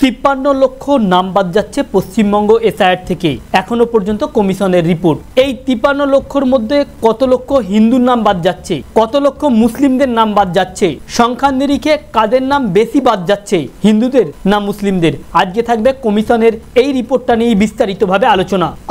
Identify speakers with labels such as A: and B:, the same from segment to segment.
A: 53 লক্ষ নাম বাদ যাচ্ছে পশ্চিমবঙ্গ এসআইআর থেকে। এখনো পর্যন্ত কমিশনের রিপোর্ট, এই 53 লক্ষর মধ্যে কত লক্ষ হিন্দুর নাম বাদ যাচ্ছে, কত লক্ষ মুসলিমদের নাম বাদ যাচ্ছে, সংখ্যার নিরিখে কাদের নাম বেশি বাদ যাচ্ছে, হিন্দুদের না মুসলিমদের। আজকে থাকবে কমিশনের এই রিপোর্টটা নিয়ে বিস্তারিতভাবে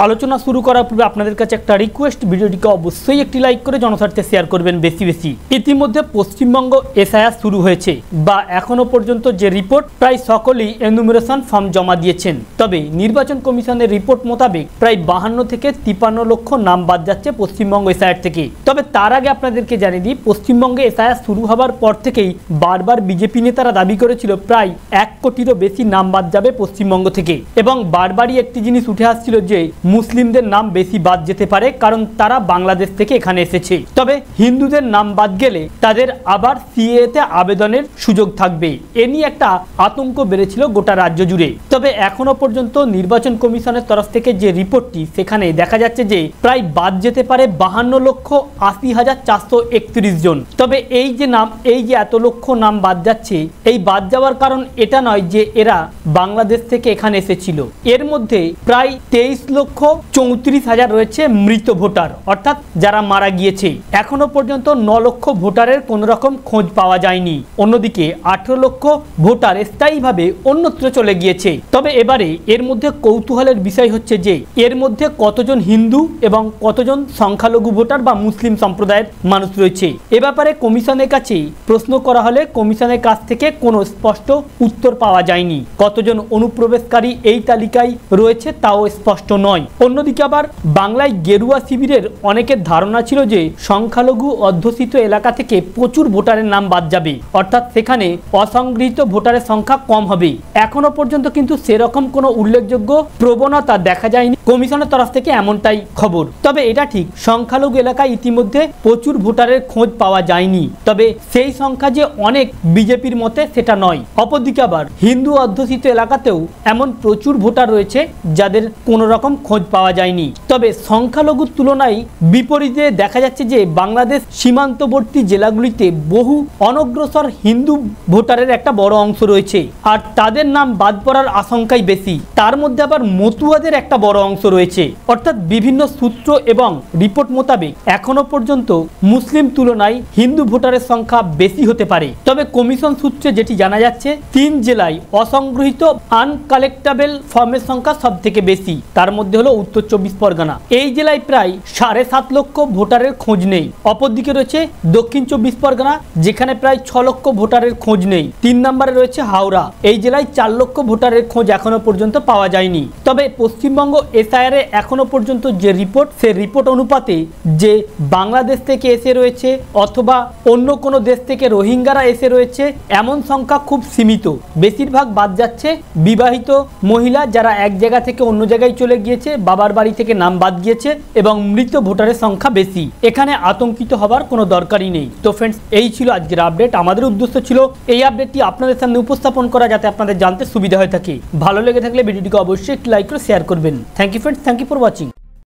A: আলোচনা শুরু করার পূর্বে আপনাদের কাছে একটা রিকোয়েস্ট, ভিডিওটিকে অবশ্যই একটি লাইক করে জনস্বার্থে শেয়ার করবেন বেশি বেশি। ইতিমধ্যে পশ্চিমবঙ্গ এসআইআর শুরু হয়েছে বা এখনো পর্যন্ত যে রিপোর্ট, প্রায় সকলেই এনুমারেশন ফর্ম জমা দিয়েছেন। তবে নির্বাচন কমিশনের রিপোর্ট মোতাবেক প্রায় 52 থেকে 53 লক্ষ নাম বাদ যাচ্ছে পশ্চিমবঙ্গ এসআইআর থেকে। তবে তার আগে আপনাদেরকে জানিয়ে দিই, পশ্চিমবঙ্গে এসআইআর শুরু হওয়ার পর থেকেই বারবার বিজেপি নেতারা দাবি করেছিল প্রায় 1 কোটিরও বেশি নাম বাদ যাবে পশ্চিমবঙ্গ থেকে, এবং বারবারই একটি জিনিস উঠে আসছিল যে মুসলিমদের নাম বেশি বাদ যেতে পারে, কারণ তারা বাংলাদেশ থেকে এখানে এসেছে। তবে হিন্দুদের নাম বাদ গেলে তাদের আবার সিএতে আবেদনের সুযোগ থাকবে, এ নিয়ে একটা আতঙ্ক বেড়েছিল গোটা রাজ্য জুড়ে। তবে এখনো পর্যন্ত নির্বাচন কমিশনের তরফ থেকে যে রিপোর্টটি, সেখানে দেখা যাচ্ছে যে প্রায় বাদ যেতে পারে 52,80,431 জন। তবে এই যে এত লক্ষ নাম বাদ যাচ্ছে, এই বাদ যাওয়ার কারণ এটা নয় যে এরা বাংলাদেশ থেকে এখানে এসেছিল। এর মধ্যে প্রায় 23,34,000 রয়েছে মৃত ভোটার, অর্থাৎ যারা মারা গিয়েছে। এখনো পর্যন্ত 9 লক্ষ ভোটারের কোনো রকম খোঁজ পাওয়া যায়নি। অন্যদিকে 18 লক্ষ ভোটার স্থায়ীভাবে অন্যত্র চলে গিয়েছে। তবে এবারে এর মধ্যে কৌতূহলের বিষয় হচ্ছে যে এর মধ্যে কতজন হিন্দু এবং কতজন সংখ্যালঘু ভোটার বা মুসলিম সম্প্রদায়ের মানুষ রয়েছে। এ ব্যাপারে কমিশনের কাছে প্রশ্ন করা হলে কমিশনের কাছ থেকে কোনো স্পষ্ট উত্তর পাওয়া যায়নি। কতজন অনুপ্রবেশকারী এই তালিকায় রয়েছে তাও স্পষ্ট নয়। অন্যদিকে আবার বাংলায় গেরুয়া শিবিরের অনেকের ধারণা ছিল যে সংখ্যালঘু অধ্যুষিত এলাকা থেকে প্রচুর ভোটারের নাম বাদ যাবে, অর্থাৎ সেখানে অসংগৃহীত ভোটারের সংখ্যা কম হবে। এখনো পর্যন্ত কিন্তু সেরকম কোনো উল্লেখযোগ্য প্রবণতা দেখা যায়নি কমিশনের তরফ থেকে, এমনটাই খবর। তবে এটা ঠিক, সংখ্যালঘু এলাকায় ইতিমধ্যে প্রচুর ভোটারের খোঁজ পাওয়া যায়নি, তবে সেই সংখ্যা যে অনেক বিজেপির মতে সেটা নয়। অপরদিকে আবার হিন্দু অধ্যুষিত এলাকাতেও এমন প্রচুর ভোটার রয়েছে যাদের কোনো রকম খোঁজ পাওয়া যায়নি। তবে সংখ্যালঘুর তুলনায় বিপরীতে দেখা যাচ্ছে যে বাংলাদেশ সীমান্তবর্তী জেলাগুলিতে বহু অনগ্রসর হিন্দু ভোটারের একটা বড় অংশ রয়েছে, আর তাদের নাম বাদ পড়ার আশঙ্কাই বেশি। তার মধ্যে আবার মতুয়াদের একটা বড় অংশ রয়েছে, অর্থাৎ বিভিন্ন সূত্র এবং রিপোর্ট মোতাবেক এখনো পর্যন্ত মুসলিম তুলনায় হিন্দু ভোটারের সংখ্যা বেশি হতে পারে। তবে কমিশন সূত্রে যেটি জানা যাচ্ছে, 3 জেলায় অসংগৃহীত আনকালেক্টেবল ফর্মের সংখ্যা সব থেকে বেশি। তার মধ্যে হলো উত্তর 24 পরগনা, এই জেলায় প্রায় 7.5 লক্ষ ভোটারের খোঁজ নেই। অপরদিকে রয়েছে দক্ষিণ 24 পরগনা, যেখানে প্রায় 6 লক্ষ ভোটারের খোঁজ নেই। 3 নম্বরে রয়েছে হাওড়া, এই জেলায় 4 লক্ষ ভোটারের খোঁজ এখনো পর্যন্ত পাওয়া যায়নি। তবে পশ্চিমবঙ্গ এসআইআর এখনো পর্যন্ত যে রিপোর্ট, সে রিপোর্ট অনুপাতে যে বাংলাদেশ থেকে এসে রয়েছে অথবা অন্য কোনো দেশ থেকে রোহিঙ্গারা এসে রয়েছে, এমন সংখ্যা খুব সীমিত। বেশিরভাগ বাদ যাচ্ছে বিবাহিত মহিলা যারা এক জায়গা থেকে অন্য জায়গায় চলে গিয়েছে, বাবার বাড়ি থেকে নাম বাদ গিয়েছে, এবং মৃত ভোটারের সংখ্যা বেশি। এখানে আতঙ্কিত হবার কোনো দরকারই নেই। তো ফ্রেন্ডস, এই ছিল আজকের আপডেট। আমাদের উদ্দেশ্য ছিল এই আপডেটটি আপনাদের সামনে উপস্থাপন করা, যাতে আপনাদের জানতে সুবিধা হয়ে থাকে। ভালো লেগে থাকলে ভিডিওটিকে অবশ্যই একটি লাইক করে শেয়ার করবেন। Thank you friends, thank you for watching.